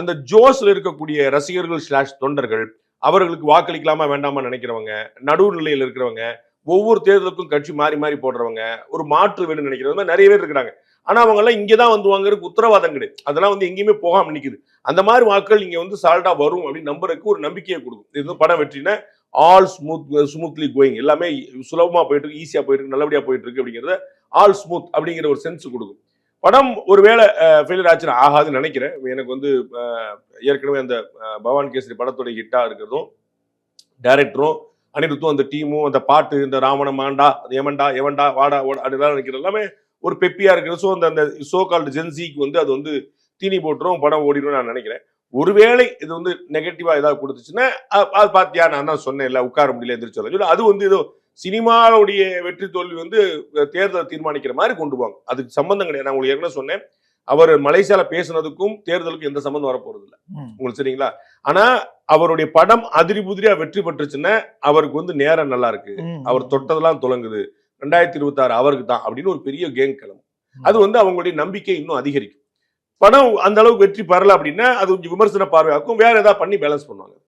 அந்த ஜோஸ்ல இருக்கக்கூடிய ரசிகர்கள் ஸ்லாஷ் தொண்டர்கள் அவர்களுக்கு வாக்களிக்கலாமா வேண்டாமா நினைக்கிறவங்க, நடுவுநிலையில் இருக்கிறவங்க, ஒவ்வொரு தேர்தலுக்கும் கட்சி மாறி மாறி போடுறவங்க, ஒரு மாற்று வேணும்னு நினைக்கிறவங்க நிறைய பேர் இருக்கிறாங்க. ஆனா அவங்க எல்லாம் இங்கதான் வந்து வாங்குறதுக்கு உத்தரவாதம் கிடையாது. அதெல்லாம் வந்து எங்கேயுமே போகாம நிக்குது. அந்த மாதிரி வாக்குகள் இங்க வந்து சால்டா வரும் அப்படின்னு நம்புறதுக்கு ஒரு நம்பிக்கையை கொடுக்கும். இது படம் வெற்றினா ஆல் ஸ்மூத்லி கோயிங், எல்லாமே சுலபமா போயிட்டு இருக்கு, ஈஸியா போயிட்டு இருக்கு, நல்லபடியா போயிட்டு இருக்கு அப்படிங்கறத ஆல் ஸ்மூத் அப்படிங்கிற ஒரு சென்ஸ் கொடுக்கும். படம் ஒருவேளை ஃபெயிலியர் ஆச்சுன்னா ஆகாதுன்னு நினைக்கிறேன். எனக்கு வந்து ஏற்கனவே அந்த பவான் கேசரி படத்தோட ஹிட்டா இருக்கிறதும், டைரக்டரும் அனிருத்தும் அந்த டீமும் அந்த பாட்டு இந்த ராவண மாண்டா எவன்டா எவன்டா வாடா அப்படிலாம் நினைக்கிறது எல்லாமே ஒரு பெப்பியா இருக்கிறது. ஸோ அந்த சோ கால்டு ஜென்சிக்கு வந்து அது வந்து தீனி போட்டுரும், படம் ஓடிடும் நான் நினைக்கிறேன். ஒருவேளை இது வந்து நெகட்டிவா ஏதாவது கொடுத்துச்சுன்னா அது பாத்தியா நான் தான் சொன்னேன் இல்ல உட்கார முடியல எதிர்த்து அது வந்து ஏதோ சினிமாவுடைய வெற்றி தோல்வி வந்து தேர்தலை தீர்மானிக்கிற மாதிரி கொண்டு போவாங்க. அதுக்கு சம்பந்தம் கிடையாது. நான் உங்களுக்கு ஏற்கனவே சொன்னேன், அவர் மலேசியால பேசுனதுக்கும் தேர்தலுக்கும் எந்த சம்பந்தம் வரப்போறது இல்லை உங்களுக்கு, சரிங்களா? ஆனா அவருடைய படம் அதிரி புதிரியா வெற்றி பெற்றுச்சுன்னா அவருக்கு வந்து நேரம் நல்லா இருக்கு, அவர் தொட்டதெல்லாம் துலங்குது, 2026 அவருக்கு தான் அப்படின்னு ஒரு பெரிய கேங் கிளம்பும். அது வந்து அவங்களுடைய நம்பிக்கை இன்னும் அதிகரிக்கும். படம் அந்த அளவுக்கு வெற்றி பெறல அப்படின்னா அது கொஞ்சம் விமர்சன பார்வையாக்கும், வேற ஏதாவது பண்ணி பேலன்ஸ் பண்ணுவாங்க.